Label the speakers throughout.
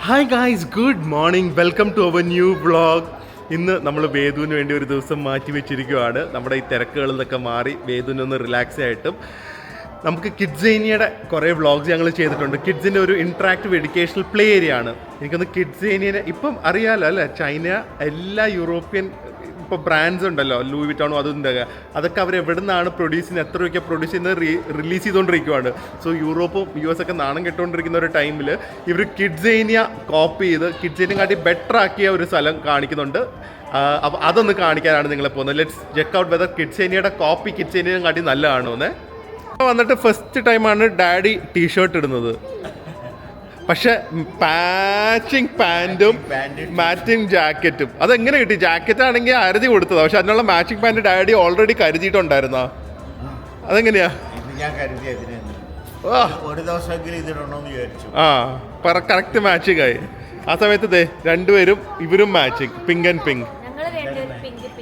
Speaker 1: Hi guys, good morning, welcome to our new vlog. ഇന്ന് നമ്മൾ വേദുവിന് വേണ്ടി ഒരു ദിവസം മാറ്റി വെച്ചിരിക്കുകയാണ്. നമ്മുടെ ഈ തിരക്കുകളിൽ നിന്നൊക്കെ മാറി വേദുവിനൊന്ന് റിലാക്സ് ആയിട്ടും നമുക്ക് കിഡ്സേനിയയുടെ കുറേ വ്ളോഗ്സ് ഞങ്ങൾ ചെയ്തിട്ടുണ്ട്. കിഡ്സിൻ്റെ ഒരു ഇൻട്രാക്റ്റീവ് എഡ്യൂക്കേഷണൽ പ്ലേ ഏരിയ ആണ്. എനിക്കൊന്ന് കിഡ്സേനിയനെ ഇപ്പം അറിയാമല്ലോ അല്ലേ, ചൈന എല്ലാ യൂറോപ്യൻ ഇപ്പോൾ ബ്രാൻഡ്സ് ഉണ്ടല്ലോ, ലൂയി വിറ്റോണോ അതുണ്ട്, അതൊക്കെ അവർ എവിടെ നിന്നാണ് പ്രൊഡ്യൂസ് ചെയ്യുന്നത്, എത്ര രൂപയ്ക്ക് പ്രൊഡ്യൂസ് ചെയ്യുന്നത് റിലീസ് ചെയ്തുകൊണ്ടിരിക്കുകയാണ്. സോ യൂറോപ്പും US ഒക്കെ നാണം കെട്ടുകൊണ്ടിരിക്കുന്ന ഒരു ടൈമിൽ ഇവർ കിഡ്സേനിയ കോപ്പി ചെയ്ത് കിഡ്സേനിയ കാട്ടി ബെറ്റർ ആക്കിയ ഒരു സ്ഥലം കാണിക്കുന്നുണ്ട്. അപ്പോൾ അതൊന്ന് കാണിക്കാനാണ് നിങ്ങളെ പോകുന്നത്. ലെറ്റ്സ് ചെക്ക് ഔട്ട് വെദർ കിഡ്സേനിയയുടെ കോപ്പി കിഡ്സേനിയ കാട്ടി നല്ലതാണോ എന്ന്. വന്നിട്ട് ഫസ്റ്റ് ടൈമാണ് ഡാഡി ടീഷർട്ട് ഇടുന്നത്. പക്ഷെ മാച്ചിങ് പാൻറ്റും മാച്ചിങ് ജാക്കറ്റും അതെങ്ങനെ കിട്ടി? ജാക്കറ്റ് ആണെങ്കിൽ അരുതി കൊടുത്തതാ, പക്ഷെ അതിനുള്ള മാച്ചിങ് പാൻറ് ഡാഡി ഓൾറെഡി കരുതിയിട്ടുണ്ടായിരുന്നോ? അതെങ്ങനെയാ? കറക്റ്റ് മാച്ചിങ് ആയി. ആ സമയത്ത് രണ്ടുപേരും ഇവരും മാച്ചിങ്, പിങ്ക് ആൻഡ് പിങ്ക്.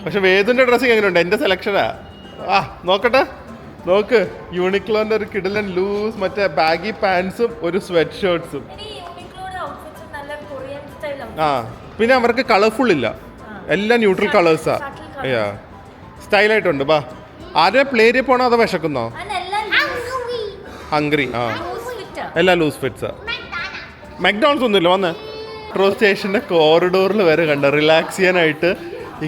Speaker 1: പക്ഷെ വേദുവിന്റെ ഡ്രസ്സിങ് എങ്ങനെയുണ്ട്? എന്റെ സെലക്ഷനാ. നോക്കട്ടെ, നോക്ക്. യൂണിക്ലോന്റെ ഒരു കിടിലൻ ലൂസ് മറ്റേ ബാഗി പാൻസും ഒരു സ്വെറ്റ് ഷർട്ട്സും. പിന്നെ അവർക്ക് കളർഫുൾ ഇല്ല, എല്ലാം ന്യൂട്രൽ കളേഴ്സാ. സ്റ്റൈലായിട്ടുണ്ട്. ബാ, ആരെ പ്ലേരിൽ പോണോ അതോ വിശക്കുന്നോ? ഹംഗ്രി. എല്ലാം ലൂസ് ഫിറ്റ്സാ. മക്ഡോണൾസ് ഒന്നുമില്ല. വന്ന് മെട്രോ സ്റ്റേഷന്റെ കോറിഡോറിൽ വരെ കണ്ട റിലാക്സ് ചെയ്യാനായിട്ട്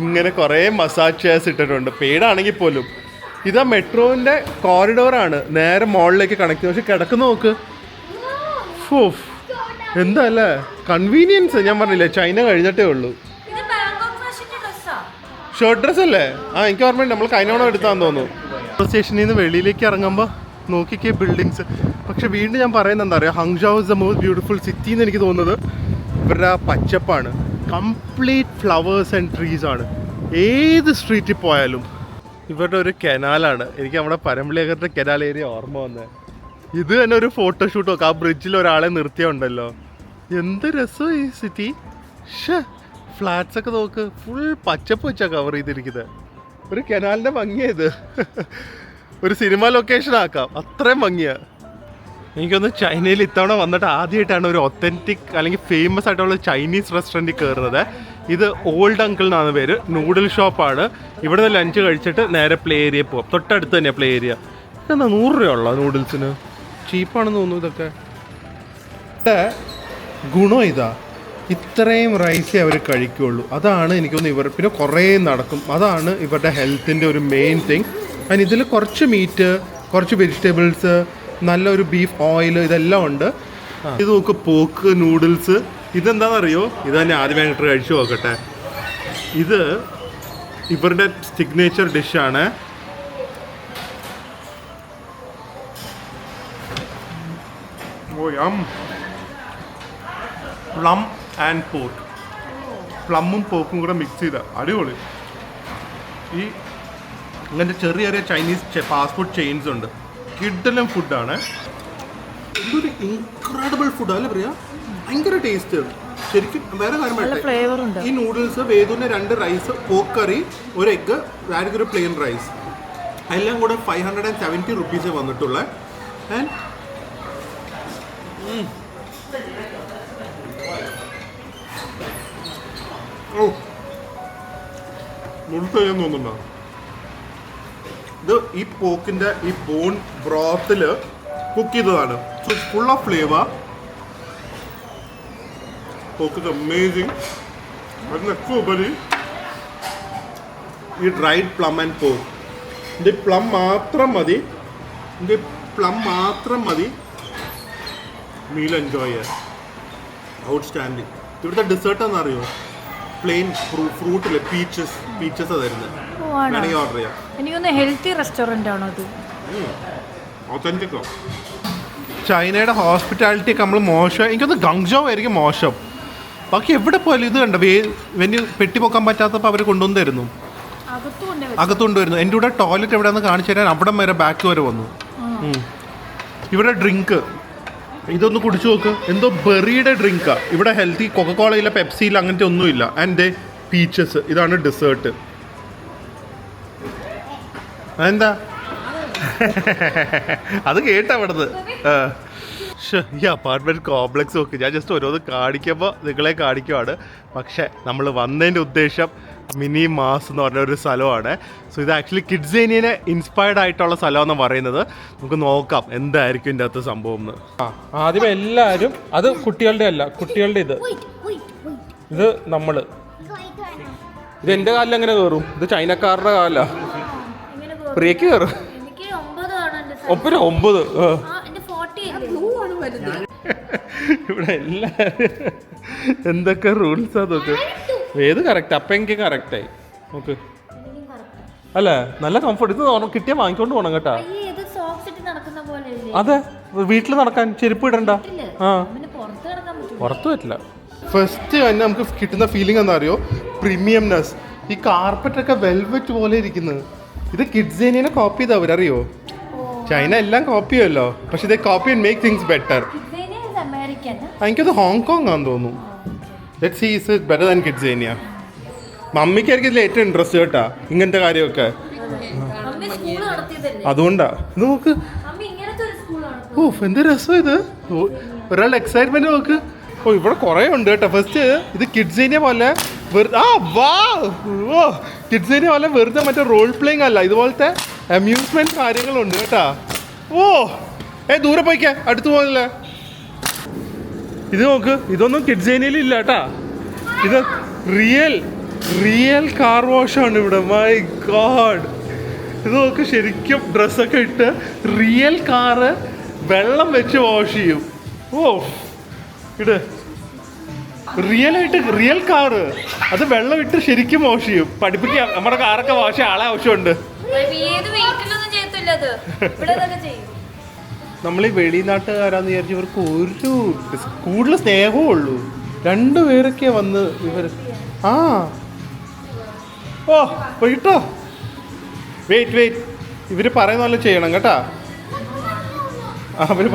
Speaker 1: ഇങ്ങനെ കുറേ മസാജ് ചെയർസ് ഇട്ടിട്ടുണ്ട്. പെയ്ഡാണെങ്കിൽ പോലും. ഇതാ മെട്രോന്റെ കോറിഡോറാണ്, നേരെ മോളിലേക്ക് കണക്ട് ചെയ്ത്. പക്ഷെ കിടക്കുന്ന നോക്ക്, എന്താ അല്ലേ കൺവീനിയൻസ്. ഞാൻ പറഞ്ഞില്ലേ, ചൈന കഴിഞ്ഞിട്ടേ ഉള്ളൂ. ഷോർട്ട് ഡ്രസ് അല്ലേ? എനിക്ക് ഓർമ്മയുണ്ട്, നമ്മൾ കഴിഞ്ഞോണം എടുത്താന്ന് തോന്നുന്നു. മെട്രോ സ്റ്റേഷനിൽ നിന്ന് വെളിയിലേക്ക് ഇറങ്ങുമ്പോൾ നോക്കിക്കേ ബിൽഡിങ്സ്. പക്ഷെ വീണ്ടും ഞാൻ പറയുന്നത് എന്താ പറയുക, Hangzhou is the most beautiful city എന്ന് എനിക്ക് തോന്നുന്നത് ഇവരുടെ പച്ചപ്പാണ്. കംപ്ലീറ്റ് ഫ്ലവേഴ്സ് ആൻഡ് ട്രീസ് ആണ്. ഏത് സ്ട്രീറ്റിൽ പോയാലും. ഇവരുടെ ഒരു കനാലാണ്. എനിക്ക് നമ്മുടെ പരമ്പളിയകരുടെ കനാൽ ഏരിയ ഓർമ്മ വന്നത്. ഇത് തന്നെ ഒരു ഫോട്ടോഷൂട്ടൊക്കെ ആ ബ്രിഡ്ജിൽ ഒരാളെ നിർത്തിയുണ്ടല്ലോ. എന്ത് രസം ഈ സിറ്റി. ഫ്ലാറ്റ്സ് ഒക്കെ നോക്ക്, ഫുൾ പച്ചപ്പ് വെച്ചാൽ കവർ ചെയ്തിരിക്കുന്നത്. ഒരു കനാലിൻ്റെ ഭംഗിയത് ഒരു സിനിമ ലൊക്കേഷൻ ആക്കാം, അത്രയും ഭംഗിയാ. എനിക്കൊന്ന് ചൈനയിൽ ഇത്തവണ വന്നിട്ട് ആദ്യമായിട്ടാണ് ഒരു ഒത്തൻറ്റിക് അല്ലെങ്കിൽ ഫേമസ് ആയിട്ടുള്ള ചൈനീസ് റെസ്റ്റോറൻറ്റിൽ കയറുന്നത്. ഇത് ഓൾഡ് അങ്കിൾ എന്നാണ് പേര്. നൂഡിൽ ഷോപ്പാണ്. ഇവിടെ നിന്ന് ലഞ്ച് കഴിച്ചിട്ട് നേരെ പ്ലേ ഏരിയ പോവാം. തൊട്ടടുത്ത് തന്നെ പ്ലേ ഏരിയ. ഇതെന്താ 100 രൂപയുള്ള നൂഡിൽസിന്? ചീപ്പാണെന്ന് തോന്നുന്നു ഇതൊക്കെ. ഗുണം ഇതാ, ഇത്രയും റൈസേ അവർ കഴിക്കുകയുള്ളൂ. അതാണ് എനിക്കൊന്ന് ഇവർ പിന്നെ കുറേ നടക്കും. അതാണ് ഇവരുടെ ഹെൽത്തിൻ്റെ ഒരു മെയിൻ തിങ്. അതിന് ഇതിൽ കുറച്ച് മീറ്റ്, കുറച്ച് വെജിറ്റബിൾസ്, നല്ലൊരു ബീഫ് ഓയിൽ, ഇതെല്ലാം ഉണ്ട്. ഇത് നോക്ക്, പോക്ക് നൂഡിൽസ്. ഇതെന്താണെന്നറിയോ? ഇത് തന്നെ ആദ്യമായിട്ട് കഴിച്ചു നോക്കട്ടെ. ഇത് ഇവരുടെ സിഗ്നേച്ചർ ഡിഷാണ്. Plum and pork. പ്ലമ്മും പോക്കും കൂടെ മിക്സ് ചെയ്ത അടിപൊളി. ഈ ഇങ്ങനത്തെ ചെറിയ ചെറിയ ചൈനീസ് ഫാസ്റ്റ് ഫുഡ് ചെയിൻസ് ഉണ്ട്. കിഡ്ഡലും ഫുഡാണ്. ഇതൊരു ഇൻക്രെഡിബിൾ ഫുഡ് അല്ലേ പറയാ, ഭയങ്കര ടേസ്റ്റ്. ശരിക്കും വേറെ കാര്യം, ഈ നൂഡിൽസ് വേദുവിന് 2 റൈസ്, പോക്ക് കറി, ഒരു എഗ്ഗ്, ഒരു പ്ലെയിൻ റൈസ്, എല്ലാം കൂടെ 570 റുപ്പീസ് വന്നിട്ടുള്ള. ആൻഡ് നൂഡിൽസ് ചെയ്യാൻ തോന്നുന്നുണ്ടോ? ഇത് ഈ പോക്കിന്റെ ഈ ബോൺ ബ്രോത്തിൽ കുക്ക് ചെയ്തതാണ്. So full of flavour. പോക്ക് ഇസ് അമേസിങ്. അതിനൊക്കെ ഉപരി ഈ ഡ്രൈഡ് പ്ലം ആൻഡ് പോക്ക്. ഇതിൻ്റെ പ്ലം മാത്രം മതി മീൽ എൻജോയ് ചെയ്യാൻ. ഔട്ട്സ്റ്റാൻഡിങ്. ഇവിടുത്തെ ഡെസേർട്ട് എന്നറിയോ? പ്ലെയിൻ ഫ്രൂട്ടില് പീച്ചസ് തരുന്നത്. വേണമെങ്കിൽ ഓർഡർ ചെയ്യാം.
Speaker 2: എനിക്കൊന്ന് ഹെൽത്തി റെസ്റ്റോറൻ്റ് ആണോ അത്?
Speaker 1: ഒത്തൻറ്റിക്കോ. ചൈനയുടെ ഹോസ്പിറ്റാലിറ്റി ഒക്കെ നമ്മൾ മോശം. എനിക്കൊന്ന് ഗങ്ജോ ആയിരിക്കും മോശം. ബാക്കി എവിടെ പോയാലും ഇത് കണ്ട വെന്യൂ പെട്ടി പൊക്കാൻ പറ്റാത്തപ്പോൾ അവർ കൊണ്ടുവന്ന് തരുന്നു, അകത്തുകൊണ്ടുവരുന്നു. എൻ്റെ കൂടെ ടോയ്ലറ്റ് എവിടെയാണെന്ന് കാണിച്ചു തരാൻ അവിടം വരെ ബാക്ക് വരെ വന്നു. ഇവിടെ ഡ്രിങ്ക് ഇതൊന്ന് കുടിച്ചു നോക്ക്. എന്തോ ബെറിയുടെ ഡ്രിങ്കാ. ഇവിടെ ഹെൽത്തി കൊക്കക്കോളയില്ല, പെപ്സിയില്ല, അങ്ങനത്തെ ഒന്നുമില്ല. And peaches. ഇതാണ് ഡെസേർട്ട്. അതെന്താ? അത് കേട്ട അവിടുന്ന്. ഈ അപ്പാർട്ട്മെന്റ് കോംപ്ലക്സ് നോക്കി ഞാൻ ജസ്റ്റ് ഓരോന്ന് കാണിക്കുമ്പോൾ നിങ്ങളെ കാണിക്കുവാണ്. പക്ഷേ നമ്മൾ വന്നതിൻ്റെ ഉദ്ദേശം മിനി മാസ് എന്ന് പറഞ്ഞ ഒരു സ്ഥലമാണ്. സോ ഇത് ആക്ച്വലി കിഡ്സേനിയനെ ഇൻസ്പയർഡ് ആയിട്ടുള്ള സ്ഥലമെന്ന് പറയുന്നത്. നമുക്ക് നോക്കാം എന്തായിരിക്കും ഇതിൻ്റെ അകത്ത് സംഭവം എന്ന്. ആദ്യം എല്ലാവരും അത് കുട്ടികളുടെ അല്ല, കുട്ടികളുടെ ഇത് നമ്മള് ഇത് എൻ്റെ കാലിൽ എങ്ങനെ കയറും? ഇത് ചൈനക്കാരുടെ കാല പ്രിയക്ക് കയറും. ഒപ്പര 9 ഇവിടെ എല്ലാരും എന്തൊക്കെ റൂൾസാ നോക്ക്. ഏത് കറക്റ്റ്? അപ്പം എനിക്ക് കറക്റ്റായി നോക്ക്. അല്ലേ, നല്ല കംഫർട്ട്. ഇത് കിട്ടിയാൽ വാങ്ങിക്കൊണ്ട് പോകണം കേട്ടാ. അതെ, വീട്ടിൽ നടക്കാൻ ചെരുപ്പ് ഇടണ്ട. ആ, പുറത്ത് പറ്റില്ല. ഫസ്റ്റ് തന്നെ നമുക്ക് കിട്ടുന്ന ഫീലിംഗ് എന്താ അറിയോ? പ്രീമിയംനെസ്. ഈ കാർപ്പറ്റൊക്കെ വെൽവെറ്റ് പോലെ ഇരിക്കുന്നത്. ഇത് കിഡ്സേനിയനെ കോപ്പി ചെയ്താ അവരറിയോ? ചൈന എല്ലാം കോപ്പി ചെയ്യുമല്ലോ, പക്ഷെ ഇത് copy and make things better. എനിക്കത് ഹോങ്കോങ് ആണെന്ന് തോന്നുന്നു. Let's see is better than KidZania. മമ്മിക്കായിരിക്കും ഇതിൽ ഏറ്റവും ഇൻട്രസ്റ്റ് കേട്ടാ ഇങ്ങനത്തെ കാര്യമൊക്കെ. അതുകൊണ്ടാ ഇത് നോക്ക്. ഓ എന്ത് രസം ഇത്. ഒരാളുടെ എക്സൈറ്റ്മെന്റ് നോക്ക്. ഓ ഇവിടെ കുറേ ഉണ്ട് കേട്ടോ. ഫസ്റ്റ് ഇത് കിഡ്സേനിയ പോലെ കിഡ്സേനിയ പോലെ വെറുതെ മറ്റേ റോൾ പ്ലേയിങ് അല്ല, ഇതുപോലത്തെ അമ്യൂസ്മെന്റ് കാര്യങ്ങളുണ്ട് കേട്ടാ. ഓ ദൂരെ പോയിക്കേ, അടുത്ത് പോകല്ലേ. ഇത് നോക്ക്, ഇതൊന്നും കിഡ്സേനിയയിൽ ഇല്ല കേട്ടാ. ഇത് റിയൽ കാർ വാഷാണ് ഇവിടെ. മൈ ഗോഡ്, ഇത് നോക്ക്. ശരിക്കും ഡ്രസ്സൊക്കെ ഇട്ട് റിയൽ കാറ് വെള്ളം വെച്ച് വാഷ് ചെയ്യും. ഓ ഇത് റിയൽ കാറ് അത് വെള്ളം ഇട്ട് ശരിക്കും വാഷ് ചെയ്യും. പഠിപ്പിക്കാം, നമ്മുടെ കാറൊക്കെ വാഷ് ചെയ്യാൻ ആളെ ആവശ്യമുണ്ട്. നമ്മൾ ഈ വെളിനാട്ടുകാരാന്ന് വിചാരിച്ചു ഇവർക്ക് ഒരു കൂടുതൽ സ്നേഹവും ഉള്ളൂ. 2 പേരൊക്കെ വന്ന് ഇവർ പോയിട്ടോ. വെയിറ്റ് ഇവര് പറയുന്ന പോലെ ചെയ്യണം കേട്ടാ. അവര്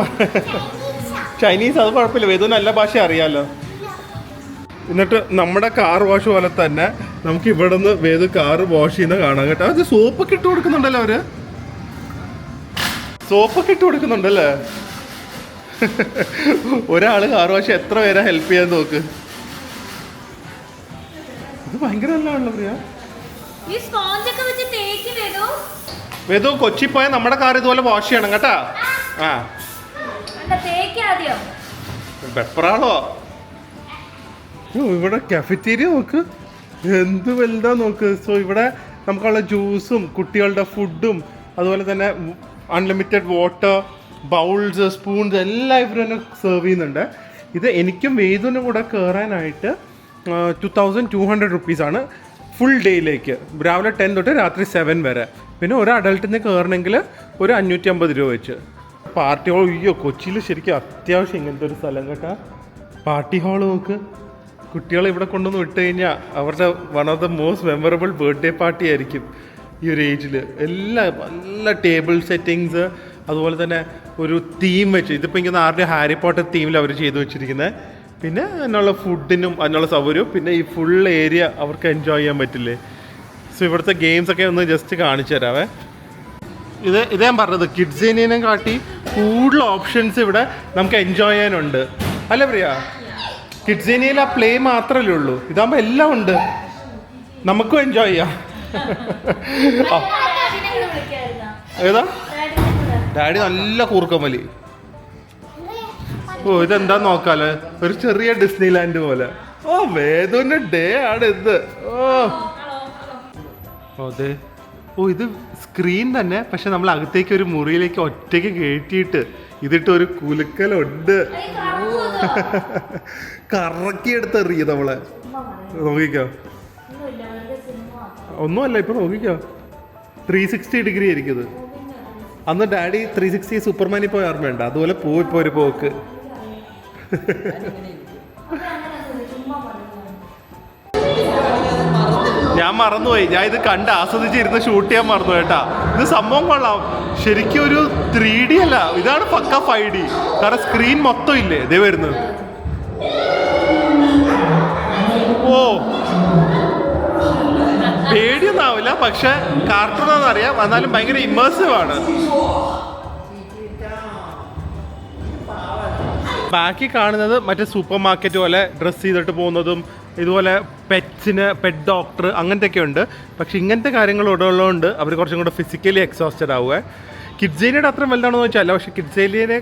Speaker 1: ചൈനീസ് അത് കുഴപ്പമില്ല, വേദന നല്ല ഭാഷ അറിയാലോ. എന്നിട്ട് നമ്മുടെ കാർ വാഷ് പോലെ തന്നെ നമുക്ക് ഇവിടെ നിന്ന് വേദ കാറ് വാഷ് ചെയ്യുന്ന കാണാം കേട്ടോ. അത് സോപ്പൊക്കെ ഇട്ട് കൊടുക്കുന്നുണ്ടല്ലോ അവര്. സോപ്പൊക്കെ ഇട്ട് കൊടുക്കുന്നുണ്ടല്ലേ. ഒരാള് കാർ വാഷ് എത്ര പേരെ ഹെൽപ്പ് ചെയ്യാൻ നോക്ക്. ഇത് ഭയങ്കര നല്ലതാണല്ലോ പ്രിയ. വേദു കൊച്ചി പോയാൽ നമ്മുടെ കാർ ഇതുപോലെ വാഷ് ചെയ്യണം കേട്ടാ. പെപ്പറാളോ. ഇവിടെ കഫറ്റീരിയ നോക്ക്, എന്ത് വലുതാ നോക്ക്. സോ ഇവിടെ നമുക്കുള്ള ജ്യൂസും കുട്ടികളുടെ ഫുഡും അതുപോലെ തന്നെ അൺലിമിറ്റഡ് വാട്ടർ, ബൗൾസ്, സ്പൂൺസ് എല്ലാം ഇവർ തന്നെ സെർവ് ചെയ്യുന്നുണ്ട്. ഇത് എനിക്കും വേദുവിനും കൂടെ കയറാനായിട്ട് 2200 റുപ്പീസാണ് ഫുൾ ഡേയിലേക്ക്. രാവിലെ 10 തൊട്ട് രാത്രി 7 വരെ. പിന്നെ ഒരു അഡൾട്ടിന് കയറണമെങ്കിൽ ഒരു 550 രൂപ വെച്ച്. പാർട്ടി ഹോൾ, അയ്യോ കൊച്ചിയിൽ ശരിക്കും അത്യാവശ്യം ഇങ്ങനത്തെ ഒരു സ്ഥലം കേട്ടാ. പാർട്ടി ഹാൾ നോക്ക്. കുട്ടികളെ ഇവിടെ കൊണ്ടുവന്ന് വിട്ട് കഴിഞ്ഞാൽ അവരുടെ one of the most memorable birthday party ആയിരിക്കും ഈ ഒരു ഏജിൽ. നല്ല ടേബിൾ സെറ്റിങ്സ്, അതുപോലെ തന്നെ ഒരു തീം വെച്ച്, ഇതിപ്പോൾ ഇങ്ങനെ ആരുടെ ഹാരി പോട്ടർ തീമിൽ അവർ ചെയ്തു വെച്ചിരിക്കുന്നത്. പിന്നെ അതിനുള്ള ഫുഡിനും അതിനുള്ള സൗകര്യവും, പിന്നെ ഈ ഫുൾ ഏരിയ അവർക്ക് എൻജോയ് ചെയ്യാൻ പറ്റില്ലേ. സോ ഇവിടുത്തെ ഗെയിംസൊക്കെ ഒന്ന് ജസ്റ്റ് കാണിച്ചു തരാവേ. ഇത് ഞാൻ പറഞ്ഞത്, കിഡ്സേനിയനെ കാട്ടി കൂടുതൽ ഓപ്ഷൻസ് ഇവിടെ നമുക്ക് എൻജോയ് ചെയ്യാനുണ്ട് അല്ലേ പ്രിയ? കിഡ്സേനിയയിൽ ആ പ്ലേ മാത്രമല്ലേ ഉള്ളൂ, ഇതാകുമ്പോൾ എല്ലാം ഉണ്ട്, നമുക്കും എൻജോയ് ചെയ്യാം. ഏതാ ഡാഡി നല്ല കൂർക്കമലി. ഓ ഇതെന്താന്ന് നോക്കാല്ലേ, ഒരു ചെറിയ ഡിസ്നി ലാൻഡ് പോലെ. ഓ വേദുവിന്റെ ഡേ ആണ് ഇത്. അതെ. ഓ ഇത് സ്ക്രീൻ തന്നെ, പക്ഷെ നമ്മൾ അകത്തേക്ക് ഒരു മുറിയിലേക്ക് ഒറ്റയ്ക്ക് കയറ്റിയിട്ട് ഇതിട്ട് ഒരു കുലുക്കലുണ്ട്. കറക്കിയെടുത്ത് എറിയ നമ്മളെ. നോക്കിക്കോ, ഒന്നുമല്ല ഇപ്പൊ നോക്കിക്കോ, 360 ഡിഗ്രി ആയിരിക്കും ഇത്. അന്ന് ഡാഡി 360 സൂപ്പർമാനിൽ പോയ ഓർമ്മയുണ്ട്, അതുപോലെ പോയിപ്പോ ഒരു പോക്ക്. ഞാൻ മറന്നുപോയി, ഞാൻ ഇത് കണ്ട് ആസ്വദിച്ചിരുന്ന് ഷൂട്ട് ചെയ്യാൻ മറന്നു കേട്ടാ. ഇത് സംഭവം കൊള്ളാം, ശരിക്കും ഒരു 3D അല്ല, ഇതാണ് പക്ക 5D. കാരണം സ്ക്രീൻ മൊത്തം ഇല്ലേ ഇതേ വരുന്നത്. ഓ പേടിയൊന്നും ആവില്ല, പക്ഷെ കാർട്ടൂണാന്ന് അറിയാം, എന്നാലും ഭയങ്കര ഇമേഴ്സീവ് ആണ്. ബാക്കി കാണുന്നത് മറ്റേ സൂപ്പർ മാർക്കറ്റ് പോലെ ഡ്രസ്സ് ചെയ്തിട്ട് പോകുന്നതും ഇതുപോലെ പെറ്റ്സിന് പെറ്റ് ഡോക്ടർ അങ്ങനത്തെയൊക്കെ ഉണ്ട്. പക്ഷെ ഇങ്ങനത്തെ കാര്യങ്ങൾ ഉള്ളതുകൊണ്ട് അവർ കുറച്ചും കൂടെ ഫിസിക്കലി എക്സോസ്റ്റഡ് ആവുക. കിഡ്സ് ഏരിയയുടെ അത്ര വലുതാണെന്ന് വെച്ചാൽ പക്ഷേ കിഡ്സ് ഏരിയനെ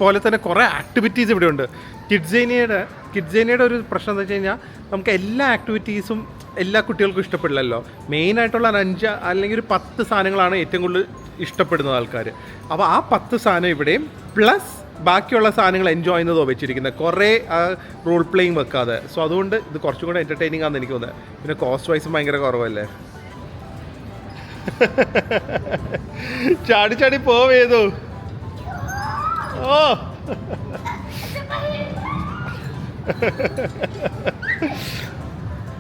Speaker 1: പോലെ തന്നെ കുറേ ആക്ടിവിറ്റീസ് ഇവിടെ ഉണ്ട്. കിഡ്സ് ഏരിയയുടെ ഒരു പ്രശ്നം എന്താ വെച്ച് കഴിഞ്ഞാൽ നമുക്ക് എല്ലാ ആക്ടിവിറ്റീസും എല്ലാ കുട്ടികൾക്കും ഇഷ്ടപ്പെടില്ലല്ലോ. മെയിനായിട്ടുള്ള 5 അല്ലെങ്കിൽ ഒരു 10 സാധനങ്ങളാണ് ഏറ്റവും കൂടുതൽ ഇഷ്ടപ്പെടുന്നത് ആൾക്കാർ. അപ്പോൾ ആ 10 സാധനം ഇവിടെയും പ്ലസ് ബാക്കിയുള്ള സാധനങ്ങൾ എൻജോയ് ചെയ്യുന്നതോ വെച്ചിരിക്കുന്നത്, കുറേ റോൾ പ്ലേയിങ് വെക്കാതെ. സോ അതുകൊണ്ട് ഇത് കുറച്ചും കൂടെ എൻ്റർടൈനിങ് ആണെന്ന് എനിക്ക് തോന്നുന്നത്. പിന്നെ കോസ്റ്റ് വൈസും ഭയങ്കര കുറവല്ലേ. ചാടി ചാടി പോവേതു. ഓ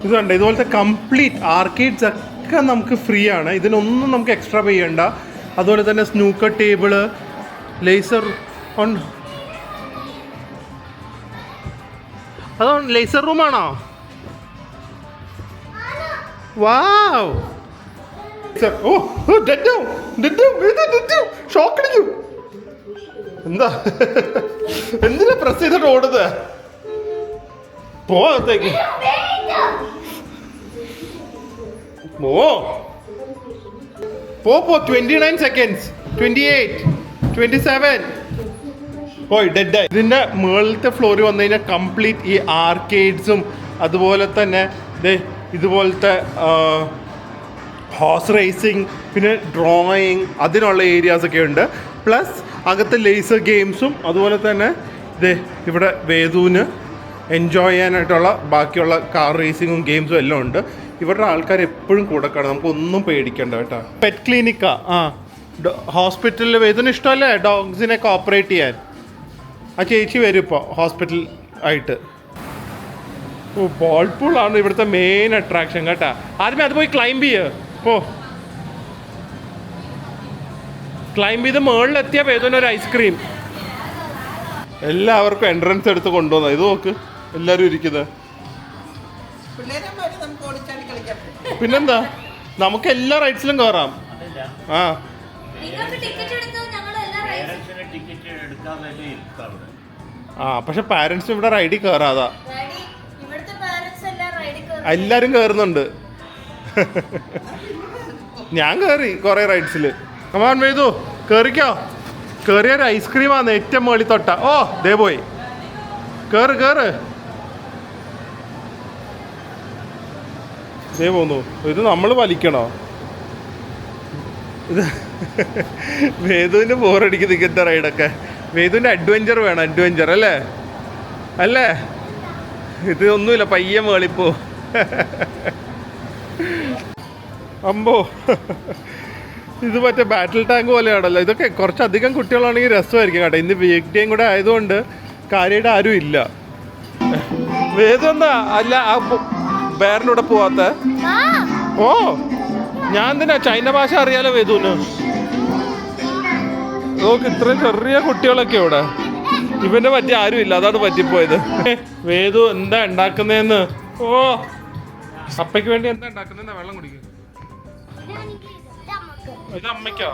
Speaker 1: ഇതുണ്ട് ഇതുപോലത്തെ കംപ്ലീറ്റ് ആർക്കേഡ്സ് ഒക്കെ നമുക്ക് ഫ്രീ ആണ്. ഇതിനൊന്നും നമുക്ക് എക്സ്ട്രാ പേ ചെയ്യണ്ട. അതുപോലെ തന്നെ സ്നൂക്കർ ടേബിള്, ലേസർ ഓൺ, അതോ ലേസർ റൂമാണോ? വാവ്. ഓ ഷോക്കടിച്ചു. എന്താ എന്തിനാ പ്രസ് ചെയ്തിട്ട് ഓടുന്നത്? പോകത്തേക്ക് പോ 29 seconds, 28, 27 പോയി ഡെഡായി. ഇതിൻ്റെ മുകളിലത്തെ ഫ്ലോർ വന്നു കഴിഞ്ഞാൽ കംപ്ലീറ്റ് ഈ ആർക്കേഡ്സും അതുപോലെ തന്നെ ഇതുപോലത്തെ ഹോഴ്സ് റേസിങ്, പിന്നെ ഡ്രോയിങ്, അതിനുള്ള ഏരിയാസൊക്കെ ഉണ്ട്. പ്ലസ് അകത്ത് ലേസർ ഗെയിംസും അതുപോലെ തന്നെ ഇവിടെ വേദുവിന് എൻജോയ് ചെയ്യാനായിട്ടുള്ള ബാക്കിയുള്ള കാർ റേസിങ്ങും ഗെയിംസും എല്ലാം ഉണ്ട്. ഇവരുടെ ആൾക്കാർ എപ്പോഴും കൂടെ കാണും, നമുക്കൊന്നും പേടിക്കണ്ട കേട്ടോ. പെറ്റ് ക്ലിനിക്കാ. ഹോസ്പിറ്റലിൽ വേദുവിന് ഇഷ്ടമല്ലേ ഡോഗ്സിനെയൊക്കെ ഓപ്പറേറ്റ് ചെയ്യാൻ? ആ ചേച്ചി വരും ഇപ്പോൾ ഹോസ്പിറ്റൽ ആയിട്ട്. ഓ ബോൾ പൂളാണ് ഇവിടുത്തെ മെയിൻ അട്രാക്ഷൻ കേട്ടാ. ആദ്യമേ അത് പോയി ക്ലൈംബ് ചെയ്യുക. ക്ലൈംബ് ചെയ്ത് മുകളിലെത്തിയ വേദനൊരു ഐസ്ക്രീം. എല്ലാവർക്കും എൻട്രൻസ് എടുത്ത് കൊണ്ടുവന്ന ഇത് നോക്ക് എല്ലാവരും ഇരിക്കുന്നത്. പിന്നെന്താ, നമുക്ക് എല്ലാ റൈഡ്സിലും കയറാം. പക്ഷെ പാരന്റ്സ് ഇവിടെ റൈഡിൽ കയറാതാ. എല്ലാരും കയറുന്നുണ്ട്. ഞാൻ കയറി കുറെ റൈഡ്സില്. കമാൻ വേദു കയറിക്കോ. കയറിയൊരു ഐസ്ക്രീമാണ് ഏറ്റവും മേളി തൊട്ട. ഓ ദേ പോയി. കയറ് കയറ്. ദേ പോന്നു. ഇത് നമ്മൾ വലിക്കണോ? ഇത് വേദുവിന് ബോറടിക്കും ഇങ്ങനത്തെ റൈഡൊക്കെ. വേദുവിൻ്റെ അഡ്വഞ്ചർ വേണം, അഡ്വഞ്ചർ അല്ലേ അല്ലേ? ഇത് ഒന്നുമില്ല, പയ്യെ മേളിപ്പോ. അമ്പോ ഇത് മറ്റേ ബാറ്റിൽ ടാങ്ക് പോലെയാണല്ലോ. ഇതൊക്കെ കുറച്ചധികം കുട്ടികളാണെങ്കിൽ രസമായിരിക്കും കേട്ടോ. ഇന്ന് വീക്ക് ഡേയും കൂടെ ആയതുകൊണ്ട് കാര്യമായിട്ട് ആരും ഇല്ല. വേദു എന്താ അല്ല ആ ബേറിനൂടെ പോവാത്ത? ഓ ഞാൻ എന്തിനാ, ചൈന ഭാഷ അറിയാലോ വേദുവിന്. നോക്ക് ഇത്രയും ചെറിയ കുട്ടികളൊക്കെ ഇവിടെ. ഇവനെ പറ്റി ആരും ഇല്ല, അതാണ് പറ്റിപ്പോയത്. വേദു എന്താ ഉണ്ടാക്കുന്നതെന്ന്. ഓ അപ്പയ്ക്ക് വേണ്ടി എന്താ ഉണ്ടാക്കുന്നതെന്നാ? വെള്ളം കുടിക്കും. ഇത് അമ്മയ്ക്കോ?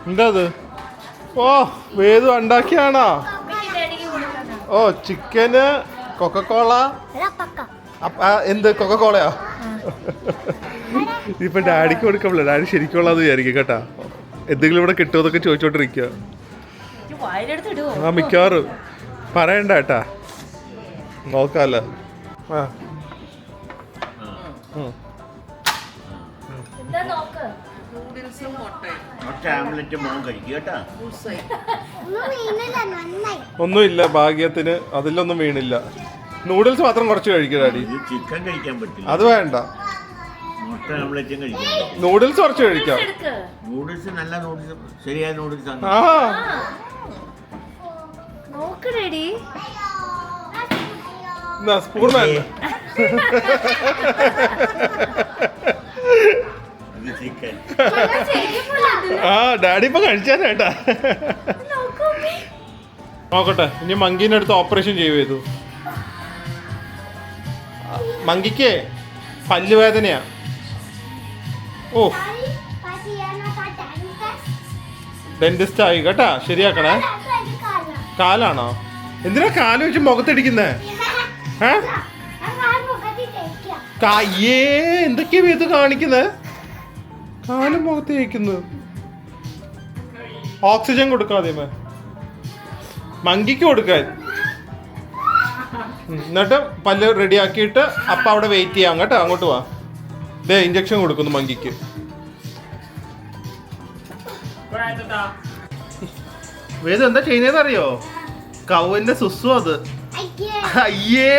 Speaker 1: എന്താ അത്? ഓ വേദു ഉണ്ടാക്കിയാണോ? ഓ ചിക്കന്, കൊക്കക്കോള. എന്ത് കൊക്കക്കോളയാ? ഇപ്പൊ ഡാഡിക്ക് കൊടുക്കണല്ലോ, ഡാഡി ശരിക്കുള്ളതെന്ന് വിചാരിക്കും കേട്ടാ. എന്തെങ്കിലും ഇവിടെ കിട്ടുമോന്നൊക്കെ ചോദിച്ചോണ്ടിരിക്കുക. ആ മിക്കവാറും പറയണ്ട കേട്ടാ, നോക്കാല്ലോ. ഒന്നുമില്ല ഭാഗ്യത്തിന്, അതിലൊന്നും വീണില്ല. നൂഡിൽസ് മാത്രം കുറച്ച് കഴിക്കുക ഡാഡി.
Speaker 3: ചിക്കൻ കഴിക്കാൻ പറ്റില്ല,
Speaker 1: അത് വേണ്ട. നൂഡിൽസ് കുറച്ച് കഴിക്കാം.
Speaker 3: നൂഡിൽസ് നല്ല നൂഡിൽസ്, ശരിയായ നൂഡിൽസ് ആണ്.
Speaker 1: സ്പൂൺ വേണ്ട. ആ ഡാഡി ഇപ്പൊ കഴിച്ചാനേട്ടാ. നോക്കട്ടെ, ഇനി മങ്കീനെ അടുത്ത് ഓപ്പറേഷൻ ചെയ്തു. മങ്കിക്ക് പല്ലുവേദനയാ. ഓ ഡെന്റിസ്റ്റ് ആയി കേട്ടാ, ശരിയാക്കണേ. കാലാണോ? എന്തിനാ കാല് വെച്ച് മുഖത്തിടിക്കുന്നേ? എന്തൊക്കെയാ ഇത് കാണിക്കുന്നത്? കാല് മുഖത്ത് തേക്കുന്നു. ഓക്സിജൻ കൊടുക്കാതെ മങ്കിക്ക് കൊടുക്കാൻ. എന്നിട്ട് പല്ല് റെഡി ആക്കിയിട്ട് അപ്പ അവിടെ വെയിറ്റ് ചെയ്യാം കേട്ടോ. അങ്ങോട്ട് വാ. ദേ ഇഞ്ചക്ഷൻ കൊടുക്കുന്നു മങ്കിക്ക്. വേദം എന്താ ചെയ്യുന്നതെന്ന് അറിയോ? കൗവിന്റെ സുസു അത്. അയ്യേ,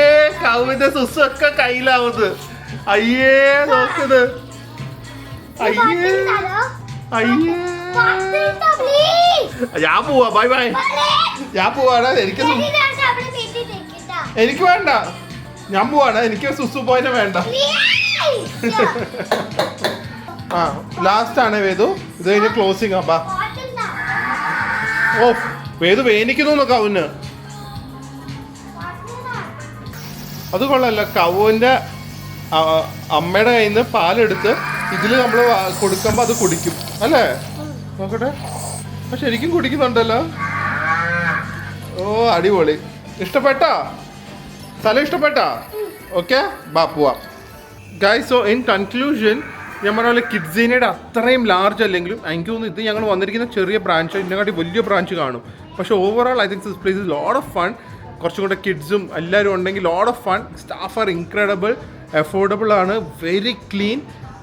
Speaker 1: കൗവിന്റെ സുസു ഒക്കെ കയ്യിലാവുന്നത്. അയ്യേ നോക്കുന്നത്. അയ്യേ അയ്യേ, ഞാൻ പോവാ. Bye bye. ഞാൻ പോവാണ്. എനിക്ക് വേണ്ട, ഞാൻ പോവാണ്. എനിക്ക് സുസു പോയിനെ വേണ്ട. ആ ലാസ്റ്റ് ആണ് വേദു. ഇത് കഴിഞ്ഞ് ക്ലോസിങ് ആപ്പാ. ഓ വേദു വേനിക്കുന്നു കവുന്. അത് കൊള്ളല്ല. കവുവിന്റെ അമ്മയുടെ കയ്യിൽ നിന്ന് പാലെടുത്ത് ഇതിൽ നമ്മൾ കൊടുക്കുമ്പോൾ അത് കുടിക്കും അല്ലേ? നോക്കട്ടെ. ശരിക്കും കുടിക്കുന്നുണ്ടല്ലോ. ഓ അടിപൊളി. ഇഷ്ടപ്പെട്ടാ? സ്ഥലം ഇഷ്ടപ്പെട്ടാ? ഓക്കെ, ബാ പോവാം. ഗൈസ്, സോ ഇൻ കൺക്ലൂഷൻ ഞാൻ പറഞ്ഞ പോലെ കിഡ്സീനയുടെ അത്രയും ലാർജ് അല്ലെങ്കിലും എനിക്ക് തോന്നുന്നു ഇത് ഞങ്ങൾ വന്നിരിക്കുന്ന ചെറിയ ബ്രാഞ്ച് ഇതിനെക്കാട്ടി വലിയ ബ്രാഞ്ച് കാണും. പക്ഷേ overall I think this place is lot of fun. കുറച്ചും കൂടെ കിഡ്സും എല്ലാവരും ഉണ്ടെങ്കിൽ lot of fun. Staff R incredible, affordable ആണ്, വെരി ക്ലീൻ.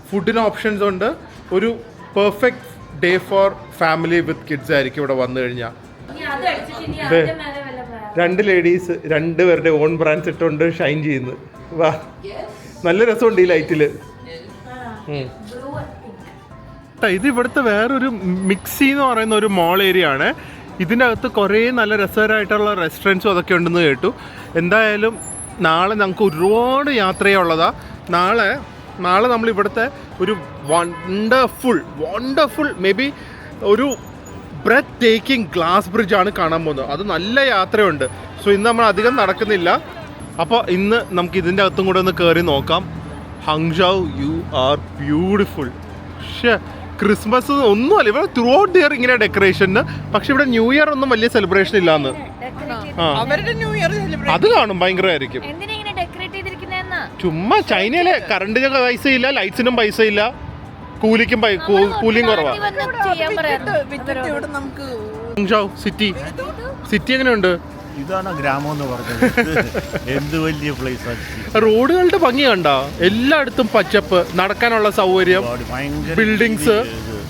Speaker 1: ഫുഡിന് ഓപ്ഷൻസ് ഉണ്ട്. ഒരു perfect day four family with kids ആയിരിക്കും ഇവിടെ വന്നു കഴിഞ്ഞാൽ. രണ്ട് ലേഡീസ് രണ്ടുപേരുടെ ഓൺ ബ്രാൻഡ്സ് ഇട്ടുകൊണ്ട് ഷൈൻ ചെയ്യുന്നു. വാ, നല്ല രസമുണ്ട് ഈ ലൈറ്റിൽ. ഇത് ഇവിടുത്തെ വേറൊരു മിക്സി എന്ന് പറയുന്ന ഒരു മോൾ ഏരിയ ആണ്. ഇതിൻ്റെ അകത്ത് കുറേ നല്ല രസകരമായിട്ടുള്ള റെസ്റ്റോറൻറ്റ്സും അതൊക്കെ ഉണ്ടെന്ന് കേട്ടു. എന്തായാലും നാളെ നമുക്ക് ഒരുപാട് യാത്ര ചെയ്യാനുള്ളതാണ്. നാളെ നമ്മൾ ഇവിടുത്തെ ഒരു വണ്ടർഫുൾ മേ ബി ഒരു ബ്രെത്ത് ടേക്കിംഗ് ഗ്ലാസ് ബ്രിഡ്ജാണ് കാണാൻ പോകുന്നത്. അത് നല്ല യാത്രയുണ്ട്. സോ ഇന്ന് നമ്മൾ അധികം നടക്കുന്നില്ല. അപ്പോൾ ഇന്ന് നമുക്ക് ഇതിൻ്റെ അകത്തും കൂടെ ഒന്ന് കയറി നോക്കാം. ഹങ്ഷൗ, യു ആർ ബ്യൂട്ടിഫുൾ. പക്ഷേ ക്രിസ്മസ് ഒന്നുമല്ല ഇവിടെ ത്രൂ ഔട്ട് ദി ഇയർ ഇങ്ങനെ ഡെക്കറേഷന്. പക്ഷെ ഇവിടെ ന്യൂ ഇയർ ഒന്നും വലിയ സെലിബ്രേഷൻ ഇല്ലാന്ന്. അത് കാണും, ഭയങ്കരമായിരിക്കും. ചുമ്മാ ചൈനയിലെ കറണ്ടിന് പൈസ ഇല്ല, ലൈറ്റ്സിനും പൈസ ഇല്ല, കൂലിയും കുറവാ. ഹങ്ഷൗ സിറ്റി എങ്ങനെയുണ്ട്?
Speaker 3: ഇതാണ് ഗ്രാമം എന്ന് പറഞ്ഞത്. എന്ത് വലിയ പ്ലേസ്.
Speaker 1: റോഡുകളുടെ ഭംഗി കണ്ടോ? എല്ലായിടത്തും പച്ചപ്പ്, നടക്കാനുള്ള സൗകര്യം, ബിൽഡിങ്സ്,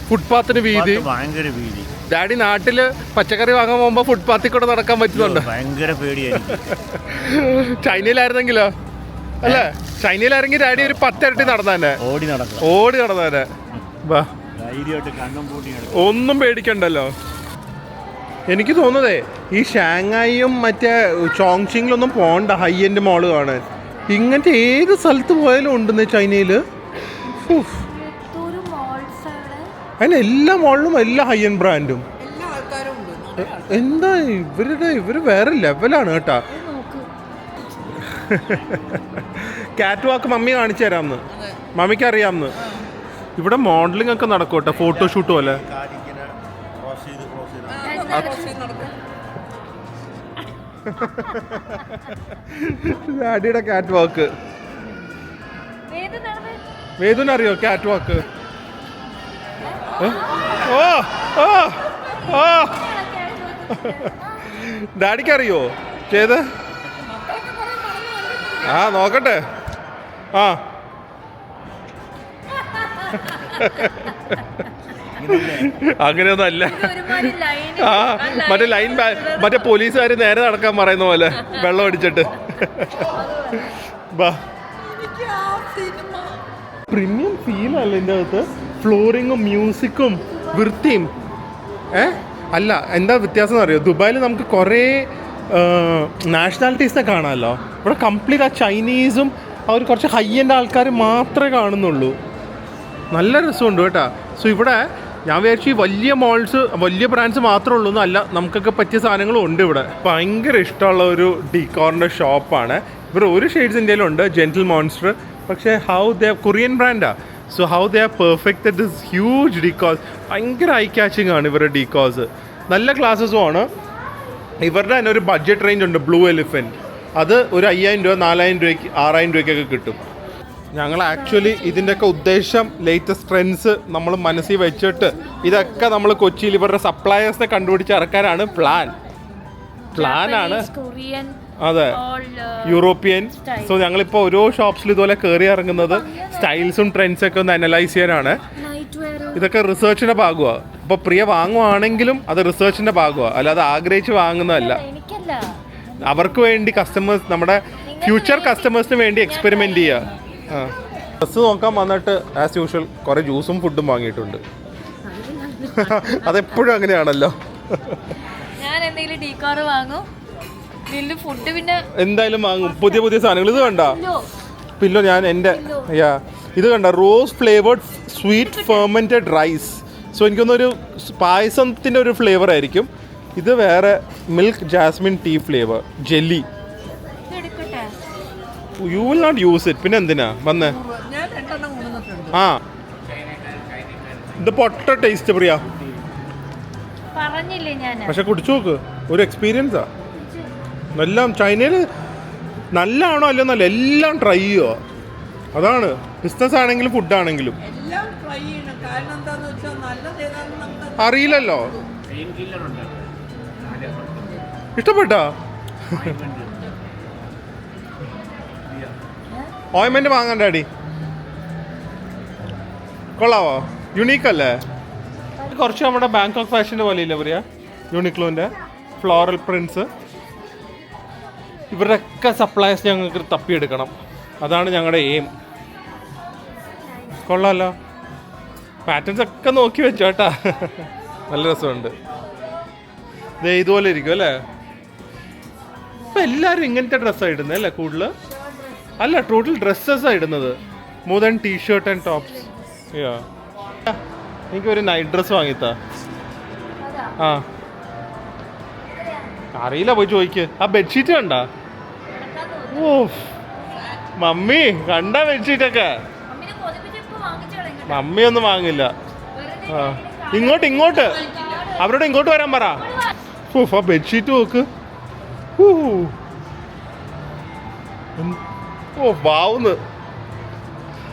Speaker 1: ഫുട്പാത്തിന് വീതി.
Speaker 3: ഭയങ്കര വീതി.
Speaker 1: ഡാഡി നാട്ടില് പച്ചക്കറി വാങ്ങാൻ പോകുമ്പോ ഫുട്പാത്തിൽ കൂടെ നടക്കാൻ പറ്റുന്നുണ്ട്.
Speaker 3: ഭയങ്കര പേടിയായിരിക്കും.
Speaker 1: ചൈനയിലായിരുന്നെങ്കിലോ? അല്ലേ, ചൈനയിലായിരുന്നെങ്കിൽ ഡാഡി ഒരു 10 ഇരട്ടി നടന്നെ, ഓടി നടന്നെ. ഒന്നും പേടിക്കണ്ടല്ലോ. എനിക്ക് തോന്നുന്നതേ ഈ ഷാങ്ഹായിയും മറ്റേ ചോങ്ഷിങ്ങിലൊന്നും പോകണ്ട ഹൈ എൻഡ് മോള് കാണാൻ. ഇങ്ങനത്തെ ഏത് സ്ഥലത്ത് പോയാലും ഉണ്ടെന്ന് ചൈനയിൽ. അതിന് എല്ലാ മോളിലും എല്ലാ ഹൈ എൻഡ് ബ്രാൻഡും. എന്താ ഇവര് വേറെ ലെവലാണ് കേട്ടാ. കാറ്റ് വാക്ക് മമ്മി കാണിച്ചു തരാമെന്ന്, മമ്മിക്ക് അറിയാമെന്ന്. ഇവിടെ മോഡലിംഗ് ഒക്കെ നടക്കും കേട്ടോ, ഫോട്ടോഷൂട്ട് പോലെ. ഡാഡിയുടെ കാറ്റ് വാക്ക്. വേദുനറിയോ കാറ്റ് വാക്ക്? ഓ ഓ ഓ ഡാഡിക്കറിയോ ചെയ്ത്? ആ നോക്കട്ടെ. ആ അങ്ങനെയൊന്നും അല്ല. ആ മറ്റേ ലൈൻ മറ്റേ പോലീസുകാർ നേരെ നടക്കാൻ പറയുന്ന പോലെ വെള്ളം അടിച്ചിട്ട്. പ്രീമിയം ഫീൽ അല്ല ഇതിൻ്റെ അകത്ത്. ഫ്ലോറിങ്ങും മ്യൂസിക്കും വൃത്തിയും. അല്ല, എന്താ വ്യത്യാസം എന്ന് അറിയോ? ദുബായിൽ നമുക്ക് കുറേ നാഷണാലിറ്റീസിനെ കാണാമല്ലോ. ഇവിടെ കംപ്ലീറ്റ് ആ ചൈനീസും അവർ കുറച്ച് ഹൈ എൻഡ് ആൾക്കാർ മാത്രമേ കാണുന്നുള്ളൂ. നല്ല രസമുണ്ട് കേട്ടോ. സോ ഇവിടെ ഞാൻ വിചാരിച്ചു ഈ വലിയ മോൾസ് വലിയ ബ്രാൻഡ്സ് മാത്രമേ ഉള്ളൂ എന്നല്ല, നമുക്കൊക്കെ പറ്റിയ സാധനങ്ങളും ഉണ്ട് ഇവിടെ. ഭയങ്കര ഇഷ്ടമുള്ള ഒരു ഡീകോറിൻ്റെ ഷോപ്പാണ്. ഇവർ ഒരു ഷെയ്ഡ്സ് ഇന്ത്യയിലുണ്ട്, ജെന്റിൽ മോൺസ്റ്റർ. പക്ഷേ ഹൗ ദ കൊറിയൻ ബ്രാൻഡാ, so how the are perfect this huge decos. ഭയങ്കര ഐ ക്യാച്ചിങ് ആണ് ഇവരുടെ ഡീകോസ്. നല്ല ക്ലാസ്സസും ആണ്. ഇവരുടെ തന്നെ ഒരു ബഡ്ജറ്റ് റേഞ്ച് ഉണ്ട്, ബ്ലൂ എലിഫൻറ്റ്. അത് ഒരു 5000 രൂപ, 4000 രൂപയ്ക്ക്, 6000 രൂപയ്ക്കൊക്കെ കിട്ടും. ഞങ്ങൾ ആക്ച്വലി ഇതിൻ്റെയൊക്കെ ഉദ്ദേശം ലേറ്റസ്റ്റ് ട്രെൻഡ്സ് നമ്മൾ മനസ്സിൽ വെച്ചിട്ട് ഇതൊക്കെ നമ്മൾ കൊച്ചിയിൽ ഇവരുടെ സപ്ലയേഴ്സിനെ കണ്ടുപിടിച്ച് ഇറക്കാനാണ് പ്ലാനാണ്.
Speaker 2: കൊറിയൻ,
Speaker 1: അതെ, യൂറോപ്യൻ. സോ ഞങ്ങളിപ്പോൾ ഓരോ ഷോപ്സിൽ ഇതുപോലെ കയറി ഇറങ്ങുന്നത് സ്റ്റൈൽസും ട്രെൻഡ്സൊക്കെ ഒന്ന് അനലൈസ് ചെയ്യാനാണ്. ഇതൊക്കെ റിസർച്ചിൻ്റെ ഭാഗമാണ്. ഇപ്പോൾ പ്രിയ വാങ്ങുവാണെങ്കിലും അത് റിസർച്ചിൻ്റെ ഭാഗമാണ്, അല്ലാതെ ആഗ്രഹിച്ച് വാങ്ങുന്നതല്ല. അവർക്ക് വേണ്ടി കസ്റ്റമേഴ്സ്, നമ്മുടെ ഫ്യൂച്ചർ കസ്റ്റമേഴ്സിന് വേണ്ടി എക്സ്പെരിമെൻ്റ് ചെയ്യുക. ആ, ഡ്രസ്സ് നോക്കാൻ വന്നിട്ട് ആസ് യൂഷ്വൽ കുറേ ജ്യൂസും ഫുഡും വാങ്ങിയിട്ടുണ്ട്. അതെപ്പോഴും അങ്ങനെയാണല്ലോ.
Speaker 2: ഞാൻ എന്തെങ്കിലും ഡീക്കോർ വാങ്ങും, ഫുഡ് പിന്നെ
Speaker 1: എന്തായാലും വാങ്ങും. പുതിയ പുതിയ സാധനങ്ങൾ. ഇത് കണ്ട പില്ലോ, ഞാൻ എൻ്റെ ഇത് കണ്ട rose flavoured sweet fermented rice. So എനിക്കൊന്നൊരു പായസത്തിൻ്റെ ഒരു ഫ്ലേവർ ആയിരിക്കും. ഇത് വേറെ milk jasmine tea flavour jelly. You will not use it. പിന്നെ എന്തിനാ വന്നേ? ആ, ഇത് പൊട്ട ടേസ്റ്റ് പ്രിയ,
Speaker 2: പറഞ്ഞില്ലേ ഞാൻ.
Speaker 1: പക്ഷെ കുടിച്ചു നോക്ക്, ഒരു എക്സ്പീരിയൻസാ. എല്ലാം ചൈനയിൽ നല്ലതാണോ അല്ലെന്നല്ല, എല്ലാം ട്രൈ ചെയ്യുക. അതാണ് ബിസിനസ് ആണെങ്കിലും ഫുഡാണെങ്കിലും അറിയില്ലല്ലോ. ഇഷ്ടപ്പെട്ടാ? ഓയിൻമെന്റ് വാങ്ങണ്ട ഡാഡി, കൊള്ളാവോ? യുണീക്കല്ലേ? കുറച്ച് നമ്മുടെ ബാങ്കോക്ക് ഫാഷൻ്റെ പോലെ ഇല്ല പറയാ, യൂണിക്ലോൻ്റെ ഫ്ലോറൽ പ്രിൻസ്. ഇവരുടെയൊക്കെ സപ്ലൈസ് ഞങ്ങൾക്ക് തപ്പിയെടുക്കണം, അതാണ് ഞങ്ങളുടെ എയിം. കൊള്ളാമല്ലോ, പാറ്റേൺസ് ഒക്കെ നോക്കി വെച്ചോട്ടാ. നല്ല രസമുണ്ട്. ഇതുപോലെ ഇരിക്കും അല്ലേ? ഇപ്പം എല്ലാവരും ഇങ്ങനത്തെ ഡ്രസ്സാണ് ഇടുന്നത് അല്ലേ കൂടുതൽ? അല്ല, ടോട്ടൽ ഡ്രസ്സസാണ് ഇടുന്നത്, more than t-shirt and tops. എനിക്കൊരു നൈറ്റ് ഡ്രസ്സ് വാങ്ങിത്താ. ആ, അറിയില്ല, പോയി ചോദിക്ക്. ആ ബെഡ്ഷീറ്റ് കണ്ട? ഓ മമ്മി കണ്ട ബെഡ്ഷീറ്റൊക്കെ? മമ്മി ഒന്നും വാങ്ങില്ല. ആ, ഇങ്ങോട്ട് അവരോട് ഇങ്ങോട്ട് വരാൻ പറ. ഓഫ്, ആ ബെഡ്ഷീറ്റ് നോക്ക്. ഓ വാവുന്ന്.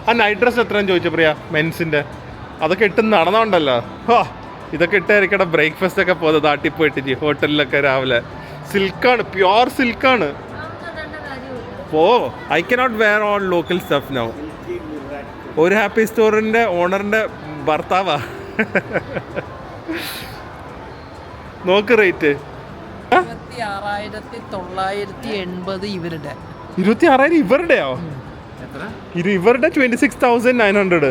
Speaker 1: ആ നൈറ്റ് ഡ്രസ്സ് എത്രയാന്ന് ചോദിച്ചു പ്രിയ, മെൻസിൻ്റെ. അതൊക്കെ ഇട്ട് നടന്നോണ്ടല്ലോ. ഇതൊക്കെ ഇട്ടായിരിക്കണം ബ്രേക്ക്ഫാസ്റ്റ് ഒക്കെ പോകുന്നത് താട്ടിപ്പോയിട്ട് ഹോട്ടലിലൊക്കെ രാവിലെ. സിൽക്കാണ്, പ്യുവർ സിൽക്കാണ്. Oh I cannot wear on local stuff now. ഒരു ഹാപ്പി സ്റ്റോറിൻ്റെ ഓണറിൻ്റെ ഭർത്താവാ. നോക്ക് റേറ്റ്
Speaker 4: 26,980 ഇവരുടെ.
Speaker 1: 26,000 ഇവരുടെയോ? ഇവരുടെ 26,900.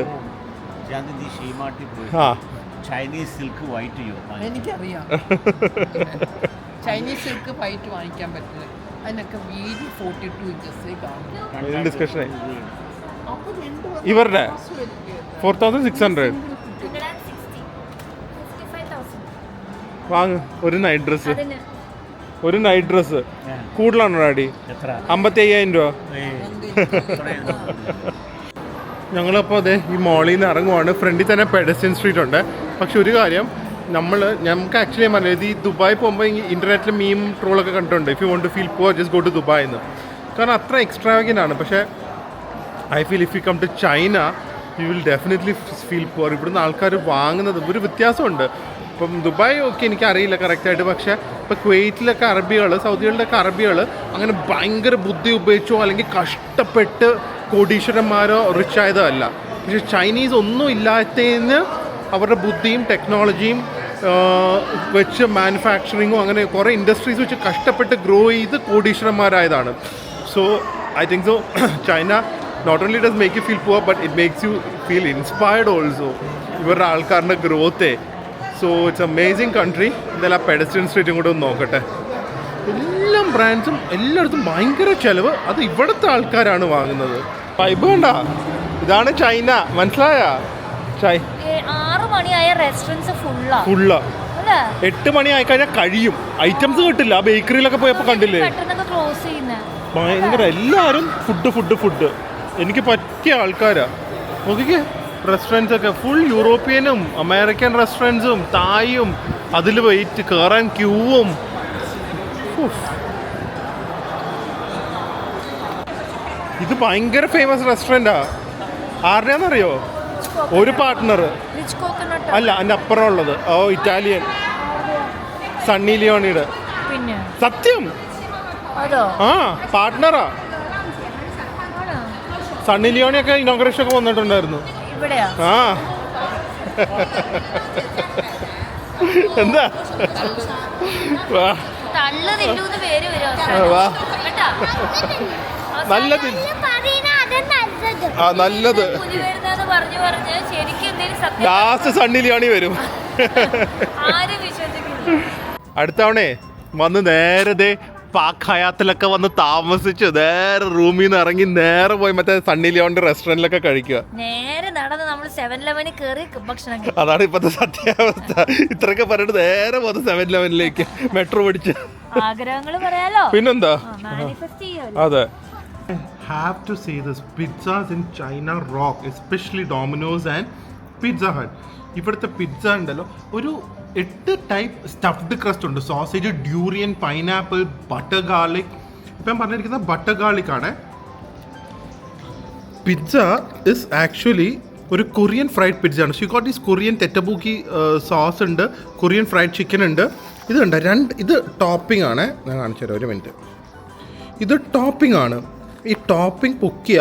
Speaker 1: ആ,
Speaker 3: ചൈനീസ് സിൽക്ക് വൈറ്റ്.
Speaker 4: എനിക്കറിയാം, ചൈനീസ് സിൽക്ക് വൈറ്റ് വാങ്ങിക്കാൻ പറ്റില്ല, അതിനൊക്കെ വീതി 42 ഇഞ്ചസ് കാണും.
Speaker 1: ഡിസ്കഷനായി. ഇവരുടെ 4,600 വാങ്ങ്. ഒരു നൈറ്റ് ഡ്രസ്സ് കൂടുതലാണോ ഡാഡി? 55,000 രൂപ. ഞങ്ങളപ്പോൾ അതെ ഈ മോളിൽ നിന്ന് ഇറങ്ങുവാണ്. ഫ്രണ്ടിൽ തന്നെ പെഡസ്ട്രിയൻ സ്ട്രീറ്റ് ഉണ്ട്. പക്ഷെ ഒരു കാര്യം, നമുക്ക് ആക്ച്വലി പറഞ്ഞത് ഈ ദുബായ് പോകുമ്പോൾ ഇൻ്റർനെറ്റിൽ മീം ട്രോളൊക്കെ കണ്ടിട്ടുണ്ട്, if you want to feel poor just go to Dubai എന്ന്. കാരണം അത്ര എക്സ്ട്രാവഗൻ്റ് ആണ്. പക്ഷേ I feel if you come to China you will definitely feel poor. ഇവിടുന്ന് ആൾക്കാർ വാങ്ങുന്നത് ഒരു വ്യത്യാസമുണ്ട്. ഇപ്പം ദുബായ് ഒക്കെ എനിക്കറിയില്ല കറക്റ്റായിട്ട്, പക്ഷേ ഇപ്പോൾ കുവൈറ്റിലൊക്കെ അറബികൾ, സൗദികളിലൊക്കെ അറബികൾ അങ്ങനെ ഭയങ്കര ബുദ്ധി ഉപയോഗിച്ചോ അല്ലെങ്കിൽ കഷ്ടപ്പെട്ട് കോടീശ്വരന്മാരോ റിച്ച് ആയതോ അല്ല. പക്ഷേ ചൈനീസ് ഒന്നും ഇല്ലാത്തതിന് അവരുടെ ബുദ്ധിയും ടെക്നോളജിയും വെച്ച് മാനുഫാക്ചറിങ്ങും അങ്ങനെ കുറേ ഇൻഡസ്ട്രീസ് വെച്ച് കഷ്ടപ്പെട്ട് ഗ്രോ ചെയ്ത് കോടീശ്വരന്മാരായതാണ്. So I think so China not only does make you feel poor but it makes you feel inspired also, ഇവരുടെ ആൾക്കാരുടെ ഗ്രോത്തെ. So it's amazing country. എന്തായാലും ആ പെഡസ്ട്രിയൻ സ്ട്രീറ്റും കൂടെ ഒന്ന് നോക്കട്ടെ. എല്ലാം ബ്രാൻഡ്സും എല്ലായിടത്തും ഭയങ്കര ചിലവ്. അത് ഇവിടുത്തെ ആൾക്കാരാണ് വാങ്ങുന്നത്. വൈബ് വേണ്ട, ഇതാണ് ചൈന, മനസ്സിലായ?
Speaker 2: 6 മണിയായ റെസ്റ്റോറൻറ്റ്സ്
Speaker 1: ഫുള്ളാ. 8 മണി ആയിക്കഴിഞ്ഞാൽ കഴിയും, ഐറ്റംസ് കിട്ടില്ല. ആ ബേക്കറിയിലൊക്കെ പോയപ്പോൾ കണ്ടില്ലേ? ഭയങ്കര എല്ലാവരും ഫുഡ് എനിക്ക് പറ്റിയ ആൾക്കാരാ. നോക്കിക്കേ റെസ്റ്റോറൻറ്റ്സ് ഒക്കെ ഫുൾ യൂറോപ്യനും അമേരിക്കൻ റെസ്റ്റോറൻറ്റ്സും തായും അതിൽ വെയിറ്റ് കയറാൻ ക്യൂവും. ഇത് ഭയങ്കര ഫേമസ് റെസ്റ്റോറൻറ്റാ. ആരുടെയാണെന്നറിയോ? ഒരു പാർട്ട്ണർ
Speaker 2: റിച്ച് കോക്കനട്ട്
Speaker 1: അല്ല, അതിൻ്റെ അപ്പുറം ഉള്ളത് ഇറ്റാലിയൻ സണ്ണി ലിയോണിയുടെ.
Speaker 2: പിന്നെ
Speaker 1: സത്യം
Speaker 2: അതോ
Speaker 1: ആ പാർട്ട്ണറാ. സണ്ണി ലിയോണിയൊക്കെ ഇനോഗ്രേഷൻ ഒക്കെ വന്നിട്ടുണ്ടായിരുന്നു.
Speaker 2: ഇവിടെയാ
Speaker 1: ആ എന്താ വാ
Speaker 2: തള്ളു തില്ലൂന്ന് പേര്
Speaker 1: വാ.
Speaker 2: കേട്ടാ
Speaker 1: നല്ലത് ആ നല്ലത്
Speaker 2: പുലി വരുന്നതെന്ന് പറഞ്ഞു ശരിക്കും എന്തെങ്കിലും സത്യം
Speaker 1: ലാസ്റ്റ് സണ്ണി ലിയോണി വരും.
Speaker 2: ആരും വിശ്വസിക്കില്ല.
Speaker 1: അടുത്തവണേ വന്ന് നേരെ പാക് ഹയാത്തിലൊക്കെ വന്ന് താമസിച്ച് നേരെ റൂമിൽ നിന്ന് ഇറങ്ങി നേരെ പോയി മറ്റേ സണ്ണി ലിയോണിന്റെ റെസ്റ്റോറൻറ്റിലൊക്കെ കഴിക്കുക.
Speaker 2: നേരെ നടന്ന് നമ്മൾ 7-Eleven കയറി ഭക്ഷണം കഴിക്കും.
Speaker 1: അതാണ് ഇപ്പോഴത്തെ സത്യാവസ്ഥ. ഇത്രയൊക്കെ പറഞ്ഞിട്ട് നേരെ പോകുന്ന 7-Eleven മെട്രോ പിടിച്ച്.
Speaker 2: ആഗ്രഹങ്ങൾ പറയാലോ,
Speaker 1: പിന്നെന്താ
Speaker 2: മാനിഫെസ്റ്റ് ചെയ്യാലോ.
Speaker 1: അതെ. Have to say this, pizzas in China rock, especially Domino's and Pizza Hut. ഇവിടുത്തെ പിസ്സ ഉണ്ടല്ലോ, ഒരു 8 ടൈപ്പ് സ്റ്റഫ്ഡ് ക്രസ്റ്റ് ഉണ്ട്. Sausage, durian, pineapple, butter garlic. ഇപ്പം പറഞ്ഞിരിക്കുന്നത് ബട്ടർ ഗാർലിക് ആണ്. പിസ്സ ഇസ് ആക്ച്വലി ഒരു കൊറിയൻ ഫ്രൈഡ് പിസ്സ ആണ്. She got is Korean tteokbokki sauce ഉണ്ട്, കൊറിയൻ ഫ്രൈഡ് ചിക്കൻ ഉണ്ട്. ഇത് ഉണ്ട് ഇത് ടോപ്പിംഗ് ആണ്. ഞാൻ കാണിച്ചു തരാം, ഒരു മിനിറ്റ്. ഇത് ടോപ്പിംഗ് ആണ്. ഈ ടോപ്പിംഗ് പൊക്കിയ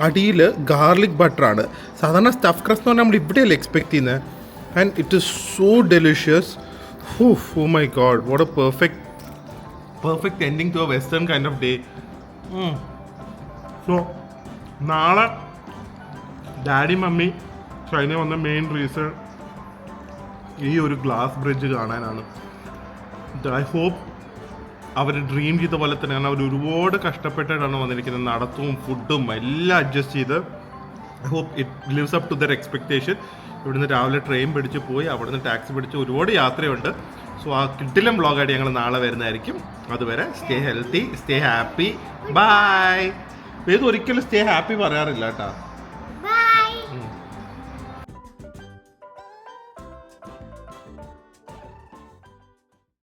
Speaker 1: അടിയിൽ ഗാർലിക് ബട്ടറാണ്. സാധാരണ സ്റ്റഫ് ക്രസ്റ്റ് എന്ന് പറഞ്ഞാൽ നമ്മൾ ഇവിടെയല്ലേ എക്സ്പെക്ട് ചെയ്യുന്നത്. And it is so delicious. Oh my god, what a perfect ending to a western kind of day. So നാളെ ഡാഡി മമ്മി ചൈന വന്ന മെയിൻ റീസൺ ഈ ഒരു ഗ്ലാസ് ബ്രിഡ്ജ് കാണാനാണ്. ഐ ഹോപ്പ് അവർ ഡ്രീം ചെയ്ത പോലെ തന്നെ, കാരണം അവർ ഒരുപാട് കഷ്ടപ്പെട്ടിട്ടാണ് വന്നിരിക്കുന്നത്. നടത്തവും ഫുഡും എല്ലാം അഡ്ജസ്റ്റ് ചെയ്ത്. I hope it lives up to their expectation. ഇവിടുന്ന് രാവിലെ ട്രെയിൻ പിടിച്ച് പോയി, അവിടുന്ന് ടാക്സി പിടിച്ച് ഒരുപാട് യാത്രയുണ്ട്. സോ ആ കിട്ടിലും വ്ളോഗായിട്ട് ഞങ്ങൾ നാളെ വരുന്നതായിരിക്കും. അതുവരെ stay healthy, stay happy, bye. ഏത് ഒരിക്കലും സ്റ്റേ ഹാപ്പി പറയാറില്ല കേട്ടോ.